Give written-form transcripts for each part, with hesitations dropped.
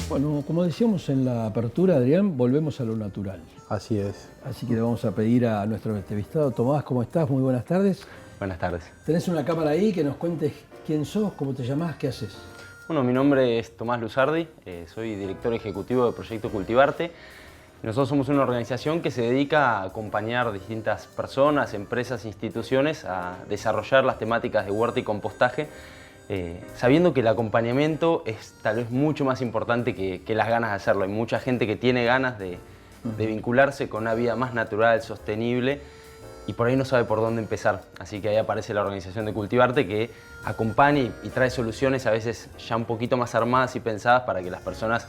Bueno, como decíamos en la apertura, Adrián, volvemos a lo natural. Así es. Así que le vamos a pedir a nuestro entrevistado, Tomás, ¿cómo estás? Muy buenas tardes. Buenas tardes. Tenés una cámara ahí, que nos cuentes quién sos, cómo te llamás, qué haces. Bueno, mi nombre es Tomás Luzardi, soy director ejecutivo de Proyecto Cultivarte. Nosotros somos una organización que se dedica a acompañar a distintas personas, empresas, instituciones a desarrollar las temáticas de huerta y compostaje, sabiendo que el acompañamiento es tal vez mucho más importante que las ganas de hacerlo. Hay mucha gente que tiene ganas de vincularse con una vida más natural, sostenible, y por ahí no sabe por dónde empezar. Así que ahí aparece la organización de Cultivarte, que acompaña y trae soluciones a veces ya un poquito más armadas y pensadas para que las personas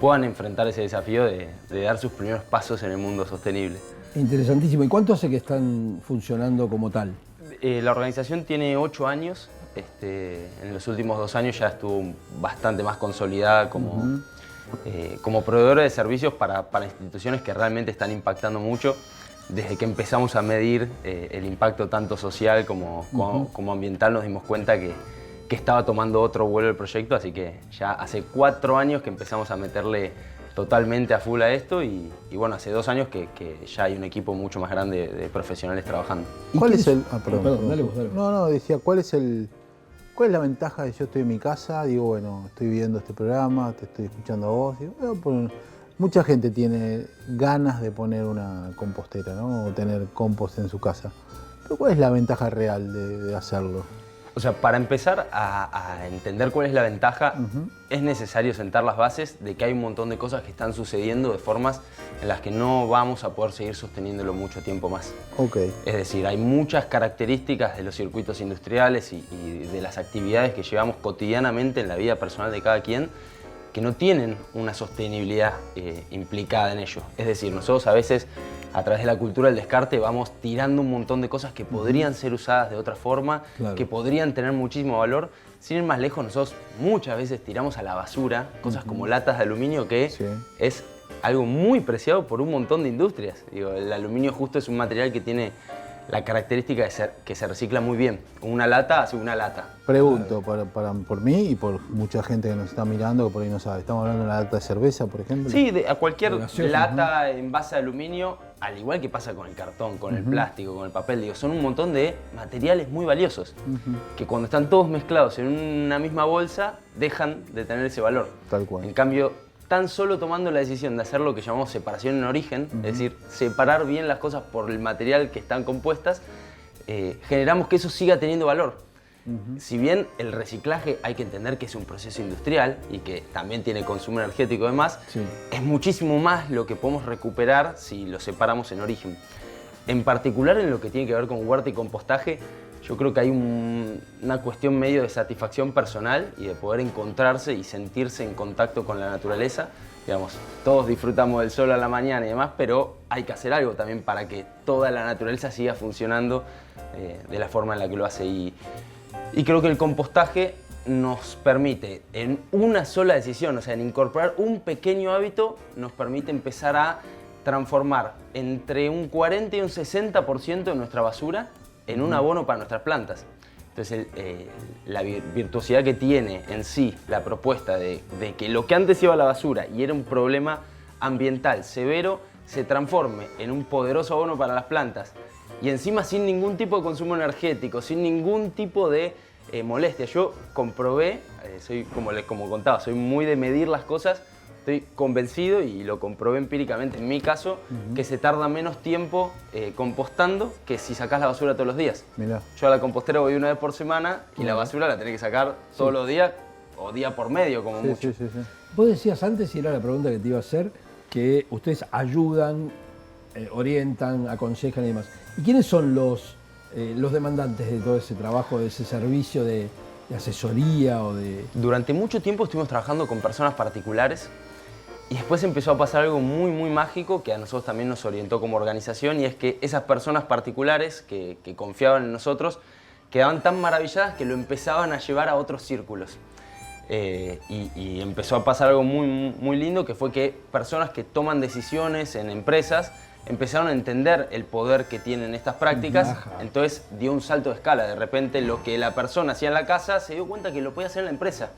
puedan enfrentar ese desafío de dar sus primeros pasos en el mundo sostenible. Interesantísimo. ¿Y cuánto hace que están funcionando como tal? La organización tiene 8 años. En los últimos 2 años ya estuvo bastante más consolidada como proveedora de servicios para instituciones que realmente están impactando mucho. Desde que empezamos a medir el impacto tanto social como ambiental, nos dimos cuenta que estaba tomando otro vuelo el proyecto, así que ya hace 4 años que empezamos a meterle totalmente a full a esto y bueno, hace 2 años que ya hay un equipo mucho más grande de profesionales trabajando. ¿Cuál es el...? Perdón, dale vos, dale vos. No, decía, ¿cuál es la ventaja de yo estoy en mi casa? Digo, bueno, estoy viendo este programa, te estoy escuchando a vos. Digo, mucha gente tiene ganas de poner una compostera, ¿no? O tener compost en su casa. Pero ¿cuál es la ventaja real de hacerlo? O sea, para empezar a entender cuál es la ventaja, es necesario sentar las bases de que hay un montón de cosas que están sucediendo de formas en las que no vamos a poder seguir sosteniéndolo mucho tiempo más. Okay. Es decir, hay muchas características de los circuitos industriales y de las actividades que llevamos cotidianamente en la vida personal de cada quien que no tienen una sostenibilidad implicada en ello. Es decir, nosotros a veces, a través de la cultura del descarte, vamos tirando un montón de cosas que podrían ser usadas de otra forma, claro, que podrían tener muchísimo valor. Sin ir más lejos, nosotros muchas veces tiramos a la basura cosas como latas de aluminio, que es algo muy preciado por un montón de industrias. Digo, el aluminio justo es un material que tiene la característica de que se recicla muy bien. Una lata hace una lata. Pregunto, por mí y por mucha gente que nos está mirando que por ahí no sabe. ¿Estamos hablando de una lata de cerveza, por ejemplo? Sí, a cualquier lata en base de aluminio, al igual que pasa con el cartón, con el plástico, con el papel, digo, son un montón de materiales muy valiosos que cuando están todos mezclados en una misma bolsa dejan de tener ese valor. Tal cual. En cambio, tan solo tomando la decisión de hacer lo que llamamos separación en origen, es decir, separar bien las cosas por el material que están compuestas, generamos que eso siga teniendo valor. Si bien el reciclaje hay que entender que es un proceso industrial y que también tiene consumo energético y demás, es muchísimo más lo que podemos recuperar si lo separamos en origen. En particular en lo que tiene que ver con huerta y compostaje, yo creo que hay una cuestión medio de satisfacción personal y de poder encontrarse y sentirse en contacto con la naturaleza. Digamos, todos disfrutamos del sol a la mañana y demás, pero hay que hacer algo también para que toda la naturaleza siga funcionando de la forma en la que lo hace. Y creo que el compostaje nos permite, en una sola decisión, o sea, en incorporar un pequeño hábito, nos permite empezar a transformar entre un 40 y un 60% de nuestra basura en un abono para nuestras plantas. Entonces, la virtuosidad que tiene en sí la propuesta de que lo que antes iba a la basura y era un problema ambiental severo, se transforme en un poderoso abono para las plantas y encima sin ningún tipo de consumo energético, sin ningún tipo de molestia. Yo comprobé, como contaba, soy muy de medir las cosas. Estoy convencido, y lo comprobé empíricamente en mi caso, que se tarda menos tiempo compostando que si sacás la basura todos los días. Mirá. Yo a la compostera voy 1 vez por semana y la basura la tenés que sacar todos los días o día por medio como mucho. Sí. Vos decías antes, y era la pregunta que te iba a hacer, que ustedes ayudan, orientan, aconsejan y demás. ¿Y quiénes son los demandantes de todo ese trabajo, de ese servicio de asesoría o de...? Durante mucho tiempo estuvimos trabajando con personas particulares. Y después empezó a pasar algo muy, muy mágico que a nosotros también nos orientó como organización, y es que esas personas particulares que confiaban en nosotros quedaban tan maravilladas que lo empezaban a llevar a otros círculos. Y empezó a pasar algo muy, muy lindo, que fue que personas que toman decisiones en empresas empezaron a entender el poder que tienen estas prácticas. Entonces dio un salto de escala. De repente lo que la persona hacía en la casa se dio cuenta que lo podía hacer en la empresa.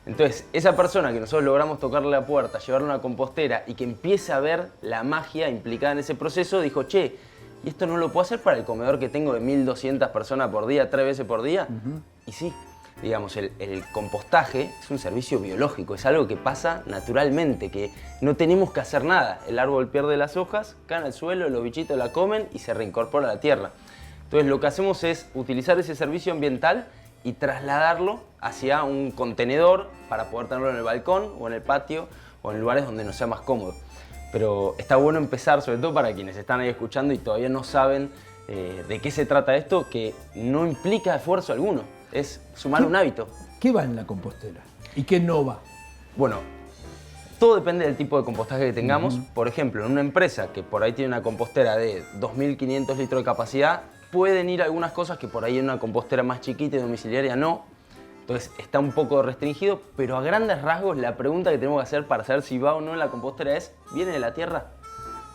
Entonces, esa persona que nosotros logramos tocarle la puerta, llevarle a una compostera y que empiece a ver la magia implicada en ese proceso, dijo, che, ¿y esto no lo puedo hacer para el comedor que tengo de 1.200 personas por día, 3 veces por día? Y sí, digamos, el compostaje es un servicio biológico, es algo que pasa naturalmente, que no tenemos que hacer nada. El árbol pierde las hojas, caen al suelo, los bichitos la comen y se reincorpora a la tierra. Entonces, lo que hacemos es utilizar ese servicio ambiental y trasladarlo hacia un contenedor para poder tenerlo en el balcón o en el patio o en lugares donde nos sea más cómodo. Pero está bueno empezar, sobre todo para quienes están ahí escuchando y todavía no saben de qué se trata esto, que no implica esfuerzo alguno, es sumar un hábito. ¿Qué va en la compostera y qué no va? Bueno, todo depende del tipo de compostaje que tengamos. Por ejemplo, en una empresa que por ahí tiene una compostera de 2.500 litros de capacidad, pueden ir algunas cosas que por ahí en una compostera más chiquita y domiciliaria no. Entonces está un poco restringido, pero a grandes rasgos la pregunta que tenemos que hacer para saber si va o no en la compostera es, ¿viene de la tierra?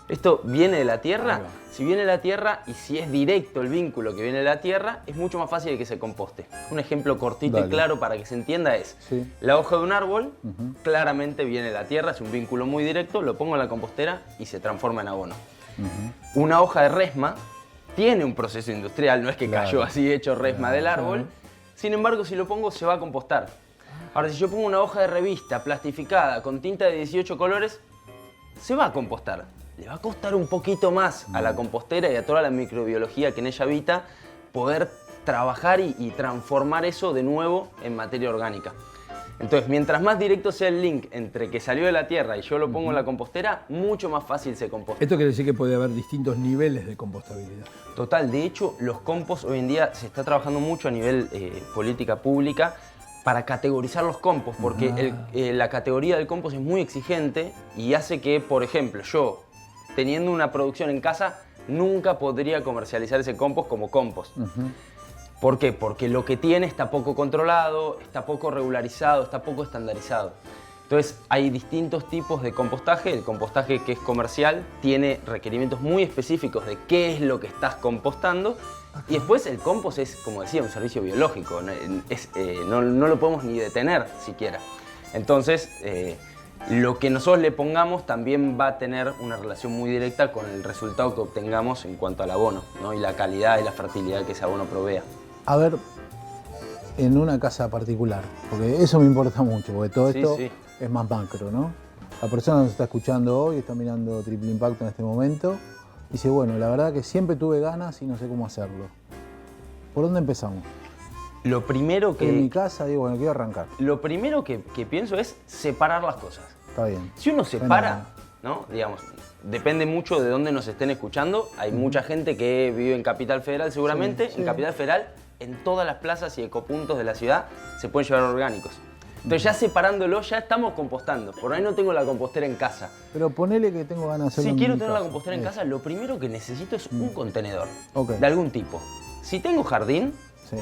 ¿Esto viene de la tierra? Si viene de la tierra y si es directo el vínculo que viene de la tierra, es mucho más fácil que se composte. Un ejemplo cortito y claro para que se entienda es, la hoja de un árbol claramente viene de la tierra, es un vínculo muy directo, lo pongo en la compostera y se transforma en abono. Una hoja de resma tiene un proceso industrial, no es que cayó así hecho resma del árbol. Sin embargo, si lo pongo, se va a compostar. Ahora, si yo pongo una hoja de revista plastificada con tinta de 18 colores, se va a compostar. Le va a costar un poquito más a la compostera y a toda la microbiología que en ella habita poder trabajar y transformar eso de nuevo en materia orgánica. Entonces, mientras más directo sea el link entre que salió de la tierra y yo lo pongo en la compostera, mucho más fácil se composta. Esto quiere decir que puede haber distintos niveles de compostabilidad. Total, de hecho, los compost hoy en día se está trabajando mucho a nivel política pública para categorizar los compost, porque la categoría del compost es muy exigente y hace que, por ejemplo, yo, teniendo una producción en casa, nunca podría comercializar ese compost como compost. ¿Por qué? Porque lo que tiene está poco controlado, está poco regularizado, está poco estandarizado. Entonces hay distintos tipos de compostaje. El compostaje que es comercial tiene requerimientos muy específicos de qué es lo que estás compostando. Y después el compost es, como decía, un servicio biológico. No lo podemos ni detener siquiera. Entonces, lo que nosotros le pongamos también va a tener una relación muy directa con el resultado que obtengamos en cuanto al abono, ¿no? Y la calidad y la fertilidad que ese abono provea. A ver, en una casa particular, porque eso me importa mucho, porque todo esto es más macro, ¿no? La persona que nos está escuchando hoy, está mirando Triple Impacto en este momento, dice, bueno, la verdad que siempre tuve ganas y no sé cómo hacerlo. ¿Por dónde empezamos? Lo primero que... En mi casa, digo, bueno, quiero arrancar. Lo primero que pienso es separar las cosas. Está bien. Si uno separa, ¿no? Digamos, depende mucho de dónde nos estén escuchando. Hay mucha gente que vive en Capital Federal seguramente. En Capital Federal, en todas las plazas y ecopuntos de la ciudad se pueden llevar orgánicos. Entonces ya separándolo, ya estamos compostando. Por ahí no tengo la compostera en casa. Pero ponele que tengo ganas de hacerlo. Si quiero tener la compostera en casa, lo primero que necesito es un contenedor de algún tipo. Si tengo jardín,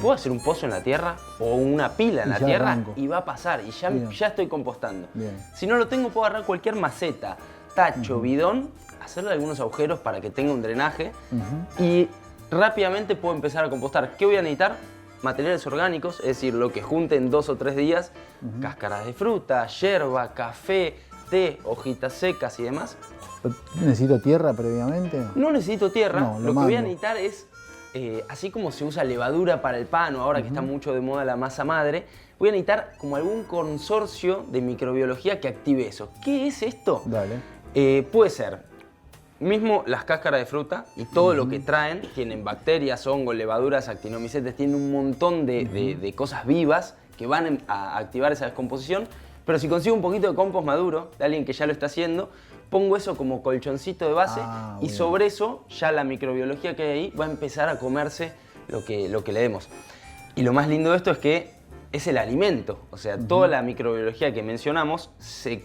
puedo hacer un pozo en la tierra o una pila en la tierra y va a pasar y ya estoy compostando. Si no lo tengo, puedo agarrar cualquier maceta, tacho, bidón, hacerle algunos agujeros para que tenga un drenaje y rápidamente puedo empezar a compostar. ¿Qué voy a necesitar? Materiales orgánicos, es decir, lo que junte en 2 o 3 días, cáscaras de fruta, yerba, café, té, hojitas secas y demás. ¿Necesito tierra previamente? No necesito tierra, lo que voy a necesitar es, así como se usa levadura para el pan o ahora que está mucho de moda la masa madre, voy a necesitar como algún consorcio de microbiología que active eso. ¿Qué es esto? Puede ser mismo las cáscaras de fruta y todo lo que traen, tienen bacterias, hongos, levaduras, actinomicetes, tienen un montón de cosas vivas que van a activar esa descomposición, pero si consigo un poquito de compost maduro, de alguien que ya lo está haciendo, pongo eso como colchoncito de base y sobre eso ya la microbiología que hay ahí va a empezar a comerse lo que le demos. Y lo más lindo de esto es que es el alimento, o sea, toda la microbiología que mencionamos se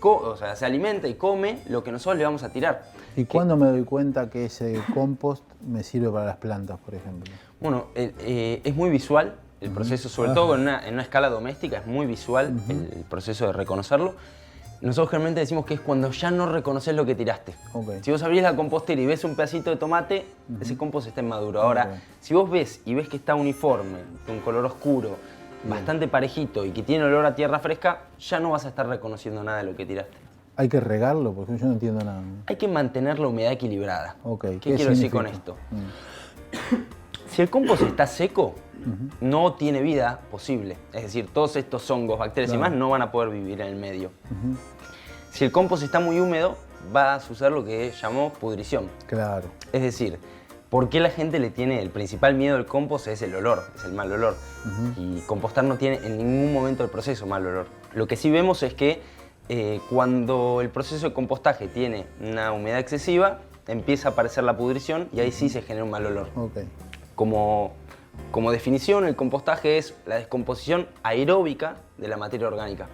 alimenta y come lo que nosotros le vamos a tirar. ¿Y cuándo me doy cuenta que ese compost me sirve para las plantas, por ejemplo? Bueno, es muy visual el proceso, sobre todo en una escala doméstica, es muy visual el proceso de reconocerlo. Nosotros generalmente decimos que es cuando ya no reconoces lo que tiraste. Si vos abrís la compostera y ves un pedacito de tomate, ese compost está inmaduro. Ahora, si vos ves y ves que está uniforme, de un color oscuro, bastante parejito y que tiene olor a tierra fresca, ya no vas a estar reconociendo nada de lo que tiraste. ¿Hay que regarlo? Porque yo no entiendo nada. Hay que mantener la humedad equilibrada. Ok, ¿Qué quiero decir con esto? Si el compost está seco, no tiene vida posible. Es decir, todos estos hongos, bacterias y más no van a poder vivir en el medio. Si el compost está muy húmedo, va a suceder lo que llamó pudrición. Claro. Es decir, ¿por qué la gente le tiene el principal miedo al compost? Es el olor, es el mal olor. Y compostar no tiene en ningún momento del proceso mal olor. Lo que sí vemos es que cuando el proceso de compostaje tiene una humedad excesiva, empieza a aparecer la pudrición y ahí sí se genera un mal olor. Okay. Como definición, el compostaje es la descomposición aeróbica de la materia orgánica.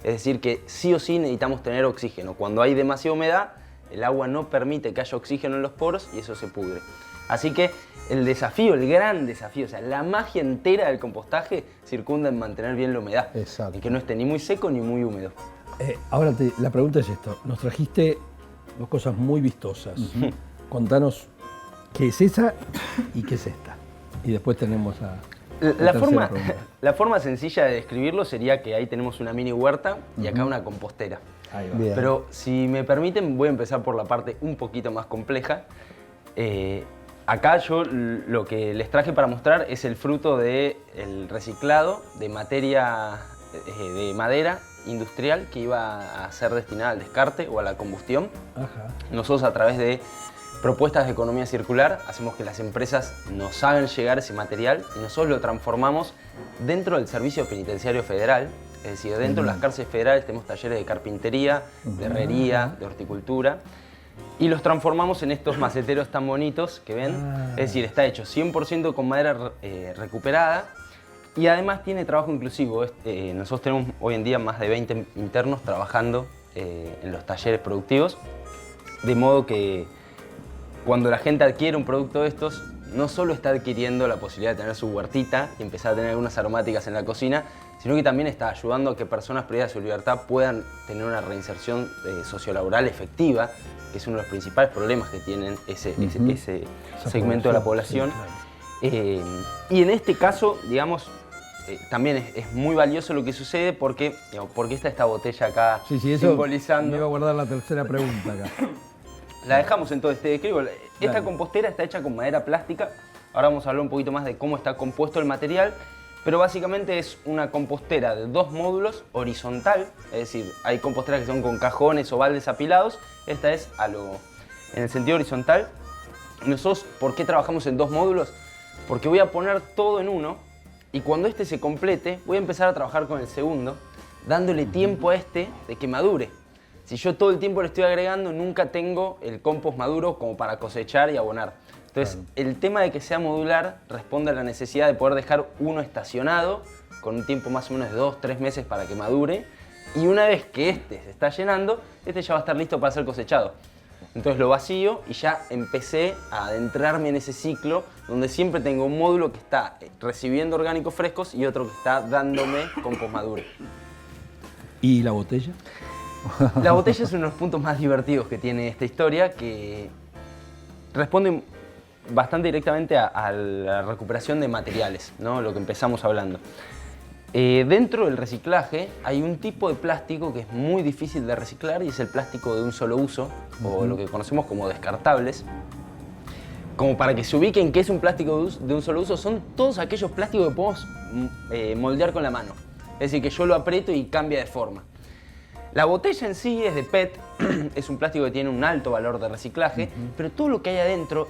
Es decir, que sí o sí necesitamos tener oxígeno. Cuando hay demasiada humedad, el agua no permite que haya oxígeno en los poros y eso se pudre. Así que el desafío, el gran desafío, o sea, la magia entera del compostaje circunda en mantener bien la humedad. Exacto. Y que no esté ni muy seco ni muy húmedo. Ahora la pregunta es esto. Nos trajiste dos cosas muy vistosas. Contanos qué es esa y qué es esta. Y después tenemos a... La forma sencilla de describirlo sería que ahí tenemos una mini huerta y acá una compostera. Ahí va. Bien. Pero si me permiten, voy a empezar por la parte un poquito más compleja. Acá yo lo que les traje para mostrar es el fruto del reciclado de materia de madera industrial que iba a ser destinada al descarte o a la combustión. Ajá. Nosotros, a través de propuestas de economía circular, hacemos que las empresas nos hagan llegar ese material y nosotros lo transformamos dentro del Servicio Penitenciario Federal. Es decir, dentro de las cárceles federales tenemos talleres de carpintería, de herrería, de horticultura, y los transformamos en estos maceteros tan bonitos que ven. Es decir, está hecho 100% con madera recuperada y además tiene trabajo inclusivo. Nosotros tenemos hoy en día más de 20 internos trabajando en los talleres productivos, de modo que cuando la gente adquiere un producto de estos, no solo está adquiriendo la posibilidad de tener su huertita y empezar a tener algunas aromáticas en la cocina, sino que también está ayudando a que personas privadas de su libertad puedan tener una reinserción sociolaboral efectiva, que es uno de los principales problemas que tienen ese segmento de la población. Sí, claro. Y en este caso, digamos, también es muy valioso lo que sucede porque está esta botella acá Sí, eso simbolizando. me iba a guardar la tercera pregunta acá. La dejamos entonces, te describo. Esta Dale. compostera está hecha con madera plástica. Ahora vamos a hablar un poquito más de cómo está compuesto el material, pero básicamente es una compostera de 2 módulos horizontal, es decir, hay composteras que son con cajones o baldes apilados, esta es en el sentido horizontal. Nosotros, ¿por qué trabajamos en 2 módulos? Porque voy a poner todo en uno y cuando este se complete voy a empezar a trabajar con el segundo, dándole tiempo a este de que madure. Si yo todo el tiempo le estoy agregando, nunca tengo el compost maduro como para cosechar y abonar. Entonces, el tema de que sea modular responde a la necesidad de poder dejar uno estacionado con un tiempo más o menos de 2-3 meses para que madure. Y una vez que este se está llenando, este ya va a estar listo para ser cosechado. Entonces lo vacío y ya empecé a adentrarme en ese ciclo donde siempre tengo un módulo que está recibiendo orgánicos frescos y otro que está dándome compost maduro. ¿Y la botella? La botella es uno de los puntos más divertidos que tiene esta historia, que responde bastante directamente a la recuperación de materiales, ¿no? Lo que empezamos hablando. Dentro del reciclaje hay un tipo de plástico que es muy difícil de reciclar y es el plástico de un solo uso, o lo que conocemos como descartables. Como para que se ubiquen qué es un plástico de un solo uso, son todos aquellos plásticos que podemos moldear con la mano. Es decir, que yo lo aprieto y cambia de forma. La botella en sí es de PET, es un plástico que tiene un alto valor de reciclaje, pero todo lo que hay adentro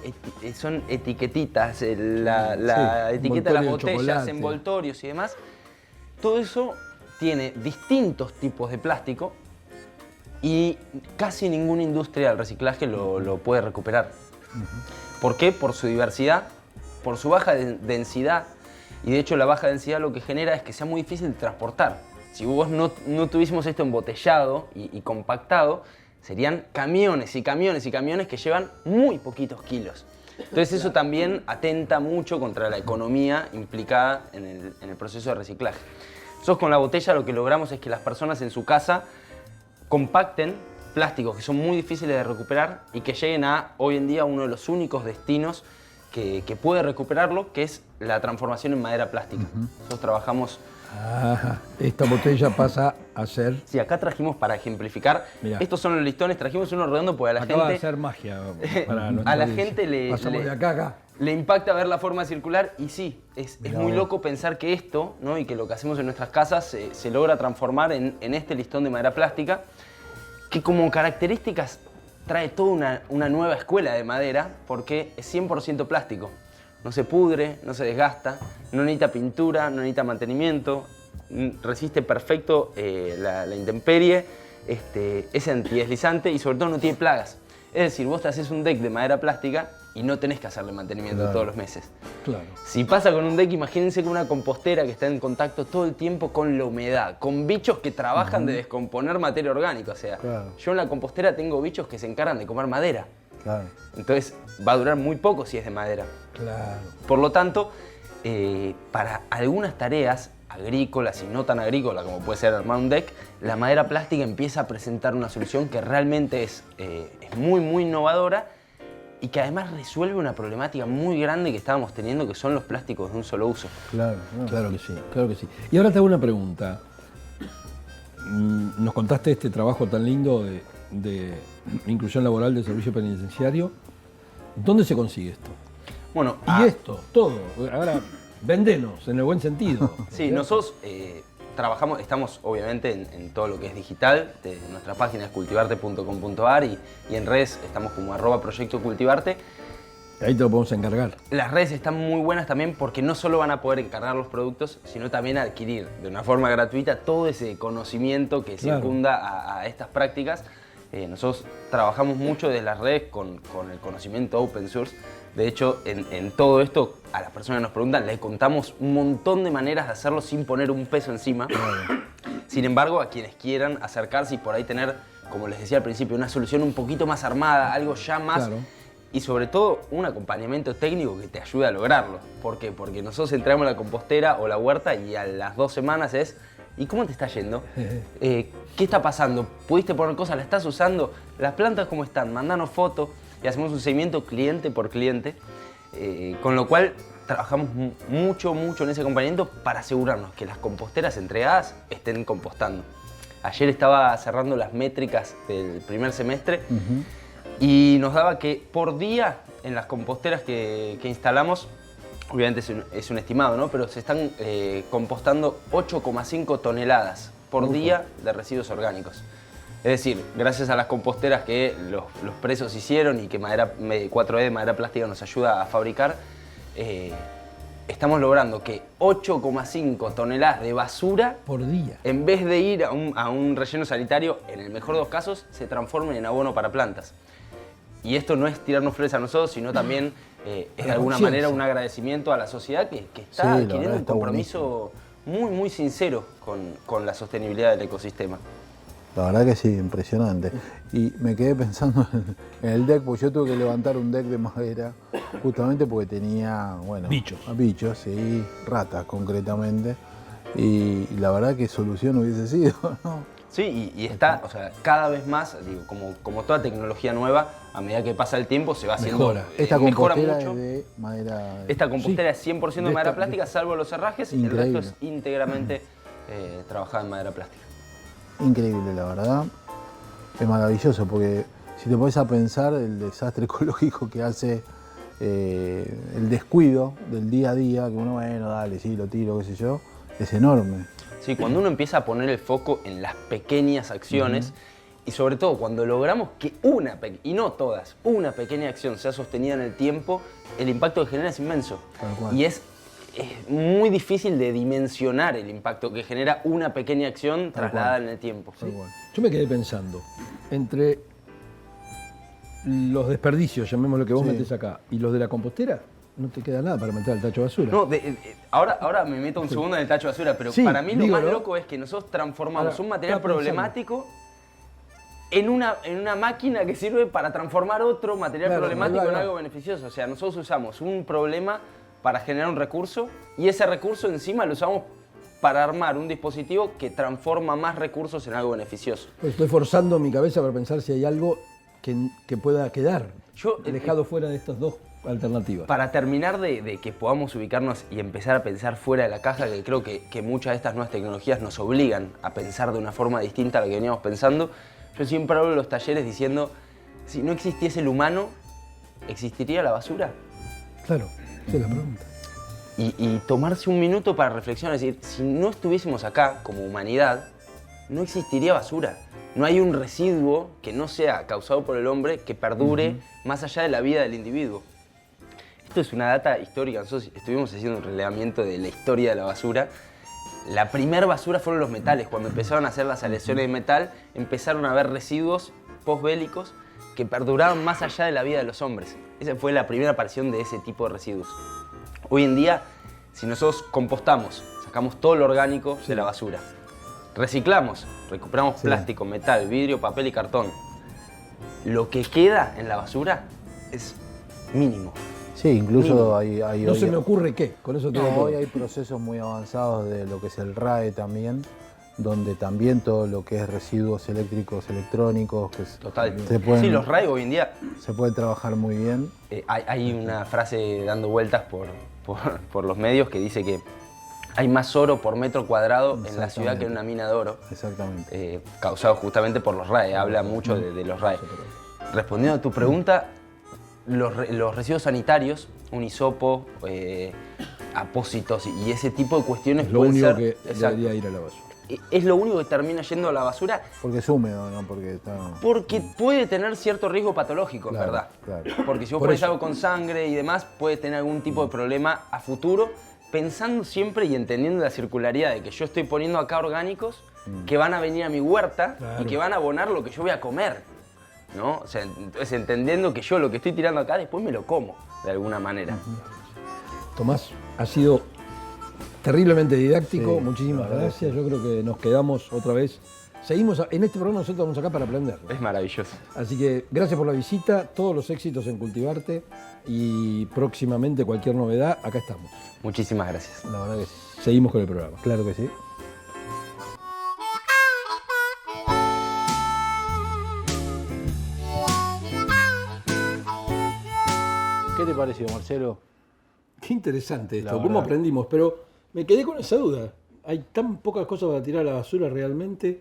son etiquetitas, la etiqueta de las envoltorio de botellas, chocolate. envoltorios y demás. Todo eso tiene distintos tipos de plástico y casi ninguna industria del reciclaje lo puede recuperar. ¿Por qué? Por su diversidad, por su baja densidad, y de hecho la baja densidad lo que genera es que sea muy difícil de transportar. Si vos no tuviésemos esto embotellado y compactado, serían camiones y camiones y camiones que llevan muy poquitos kilos. Entonces eso también atenta mucho contra la economía implicada en el proceso de reciclaje. Nosotros con la botella lo que logramos es que las personas en su casa compacten plásticos que son muy difíciles de recuperar y que lleguen a, hoy en día, uno de los únicos destinos que puede recuperarlo, que es la transformación en madera plástica. Nosotros trabajamos Esta botella pasa a ser... Sí, acá trajimos para ejemplificar. Mirá. Estos son los listones, trajimos uno redondo porque a la Acaba de gente... hacer magia para a la gente Pasamos de acá a acá. le impacta ver la forma circular y sí, es Mirá muy vos. loco pensar que esto, ¿no? Y que lo que hacemos en nuestras casas se logra transformar en este listón de madera plástica, que como características trae toda una nueva escuela de madera porque es 100% plástico. No se pudre, no se desgasta, no necesita pintura, no necesita mantenimiento, resiste perfecto la intemperie, es antideslizante y sobre todo no tiene plagas. Es decir, vos te haces un deck de madera plástica y no tenés que hacerle mantenimiento Claro. todos los meses. Claro. Si pasa con un deck, imagínense con una compostera que está en contacto todo el tiempo con la humedad, con bichos que trabajan de descomponer materia orgánica. O sea, Claro. yo en la compostera tengo bichos que se encargan de comer madera. Claro. Entonces va a durar muy poco si es de madera. Claro. Por lo tanto, para algunas tareas agrícolas y no tan agrícolas como puede ser armar un deck, la madera plástica empieza a presentar una solución que realmente es muy innovadora y que además resuelve una problemática muy grande que estábamos teniendo, que son los plásticos de un solo uso. Claro. Claro que sí, claro que sí. Y ahora te hago una pregunta. Nos contaste este trabajo tan lindo de inclusión laboral del servicio penitenciario. ¿Dónde se consigue esto? Bueno, Y esto, todo. Ahora, vendenos, en el buen sentido. sí, nosotros trabajamos, estamos obviamente en todo lo que es digital, nuestra página es cultivarte.com.ar y en redes estamos como @proyecto cultivarte. Ahí te lo podemos encargar. Las redes están muy buenas también porque no solo van a poder encargar los productos, sino también adquirir de una forma gratuita todo ese conocimiento que Claro. circunda a estas prácticas. Nosotros trabajamos mucho desde las redes con el conocimiento open source. De hecho, en todo esto, a las personas que nos preguntan, les contamos un montón de maneras de hacerlo sin poner un peso encima. Sin embargo, a quienes quieran acercarse y por ahí tener, como les decía al principio, una solución un poquito más armada, algo ya más... Claro. Y sobre todo, un acompañamiento técnico que te ayude a lograrlo. ¿Por qué? Porque nosotros entramos a la compostera o la huerta y a las 2 semanas es... ¿Y cómo te está yendo? ¿Qué está pasando? ¿Pudiste poner cosas? ¿La estás usando? ¿Las plantas cómo están? Mandanos fotos y hacemos un seguimiento cliente por cliente. Con lo cual, trabajamos mucho en ese acompañamiento para asegurarnos que las composteras entregadas estén compostando. Ayer estaba cerrando las métricas del primer semestre y nos daba que por día en las composteras que instalamos, obviamente es un estimado, ¿no? Pero se están compostando 8,5 toneladas por día de residuos orgánicos. Es decir, gracias a las composteras que los presos hicieron y que 4E de madera plástica nos ayuda a fabricar, estamos logrando que 8,5 toneladas de basura, Por día. en vez de ir a un relleno sanitario, en el mejor de los casos, se transformen en abono para plantas. Y esto no es tirarnos flores a nosotros, sino también es de alguna conciencia. manera un agradecimiento a la sociedad que Sí, está la adquiriendo verdad un está compromiso muy sincero con la sostenibilidad del ecosistema. La verdad que sí, impresionante. Y me quedé pensando en el deck, porque yo tuve que levantar un deck de madera justamente porque tenía, bueno, Bichos. Bichos, sí, ratas concretamente. Y la verdad que solución hubiese sido, ¿no? Sí, y está, o sea, cada vez más, digo, como toda tecnología nueva, a medida que pasa el tiempo se va haciendo, Mejora. Esta mejora compostera mucho. es de madera. Esta compostera es 100% de De madera esta- plástica, salvo los herrajes, el Increíble. resto es íntegramente trabajada en madera plástica. Increíble, la verdad. Es maravilloso porque si te pones a pensar el desastre ecológico que hace el descuido del día a día, que uno, bueno, dale, sí, lo tiro, qué sé yo, es enorme. Sí, cuando uno empieza a poner el foco en las pequeñas acciones y sobre todo cuando logramos que y no todas, una pequeña acción sea sostenida en el tiempo, el impacto que genera es inmenso. Tal cual. Y es muy difícil de dimensionar el impacto que genera una pequeña acción trasladada en el tiempo. Tal cual. Yo me quedé pensando, entre los desperdicios, llamémoslo que vos Sí. metés acá, y los de la compostera, no te queda nada para meter al tacho de basura. No, ahora me meto un segundo en el tacho de basura, pero Sí, para mí lo digo, más ¿no? loco es que nosotros transformamos Ahora, un material estaba pensando. problemático en una máquina que sirve para transformar otro material Claro, problemático ahí va, en ahí va. algo beneficioso. O sea, nosotros usamos un problema para generar un recurso y ese recurso encima lo usamos para armar un dispositivo que transforma más recursos en algo beneficioso. Pues estoy forzando mi cabeza para pensar si hay algo que pueda quedar Yo, dejado fuera de estos dos alternativas. Para terminar de que podamos ubicarnos y empezar a pensar fuera de la caja, que creo que muchas de estas nuevas tecnologías nos obligan a pensar de una forma distinta a la que veníamos pensando, yo siempre hablo en los talleres diciendo, si no existiese el humano, ¿existiría la basura? Claro, esa es la pregunta. Y tomarse un minuto para reflexionar, es decir, si no estuviésemos acá como humanidad, no existiría basura. No hay un residuo que no sea causado por el hombre que perdure más allá de la vida del individuo. Esto es una data histórica. Nosotros estuvimos haciendo un relevamiento de la historia de la basura. La primera basura fueron los metales. Cuando empezaron a hacer las aleaciones de metal, empezaron a haber residuos postbélicos que perduraban más allá de la vida de los hombres. Esa fue la primera aparición de ese tipo de residuos. Hoy en día, si nosotros compostamos, sacamos todo lo orgánico de la basura, reciclamos, recuperamos plástico, metal, vidrio, papel y cartón, lo que queda en la basura es mínimo. Sí, incluso hay No hoy, se me ocurre qué, con eso te digo todo. hoy hay procesos muy avanzados de lo que es el RAE también, donde también todo lo que es residuos eléctricos, electrónicos, que Total. se pueden, Sí, los RAE hoy en día, se pueden trabajar muy bien. hay una frase dando vueltas por los medios que dice que hay más oro por metro cuadrado en la ciudad que en una mina de oro. Exactamente. Causado justamente por los RAE, habla mucho de los RAE. Respondiendo a tu pregunta, los residuos sanitarios, un hisopo, apósitos y ese tipo de cuestiones Es lo pueden único ser... que Exacto. debería ir a la basura. Es lo único que termina yendo a la basura Porque es húmedo, ¿no? Porque está... porque puede tener cierto riesgo patológico, Claro, ¿verdad? claro. Porque si vos Por pones eso. algo con sangre y demás, puede tener algún tipo de problema a futuro, pensando siempre y entendiendo la circularidad de que yo estoy poniendo acá orgánicos que van a venir a mi huerta Claro. y que van a abonar lo que yo voy a comer, ¿no? O sea, entonces entendiendo que yo lo que estoy tirando acá después me lo como, de alguna manera. Tomás, ha sido terriblemente didáctico, Sí, muchísimas la verdad gracias. Yo creo que nos quedamos otra vez. Seguimos, en este programa nosotros vamos acá para aprender. Es maravilloso. Así que gracias por la visita, todos los éxitos en Cultivarte y próximamente cualquier novedad, acá estamos. Muchísimas gracias. La verdad que sí. Seguimos con el programa. Claro que sí. ¿Qué te pareció, Marcelo? Qué interesante esto, La cómo verdad. aprendimos, pero me quedé con esa duda. Hay tan pocas cosas para tirar a la basura realmente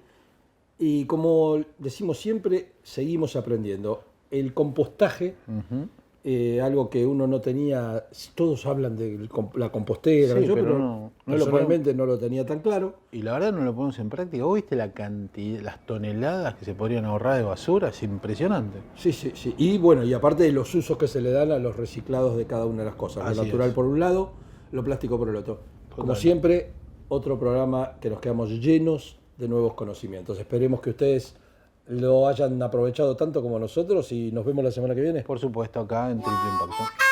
y como decimos siempre, seguimos aprendiendo. El compostaje, algo que uno no tenía, todos hablan de la compostera, Sí, yo pero pero no lo personalmente no lo tenía tan claro. Y la verdad no lo ponemos en práctica. ¿Vos viste la cantidad, las toneladas que se podrían ahorrar de basura? Es impresionante. Sí, sí, sí. Y bueno, y aparte de los usos que se le dan a los reciclados de cada una de las cosas. Así Lo natural es. por un lado, lo plástico por el otro. Como Total. siempre, otro programa que nos quedamos llenos de nuevos conocimientos. Esperemos que ustedes lo hayan aprovechado tanto como nosotros y nos vemos la semana que viene. Por supuesto, acá en Triple Impacto.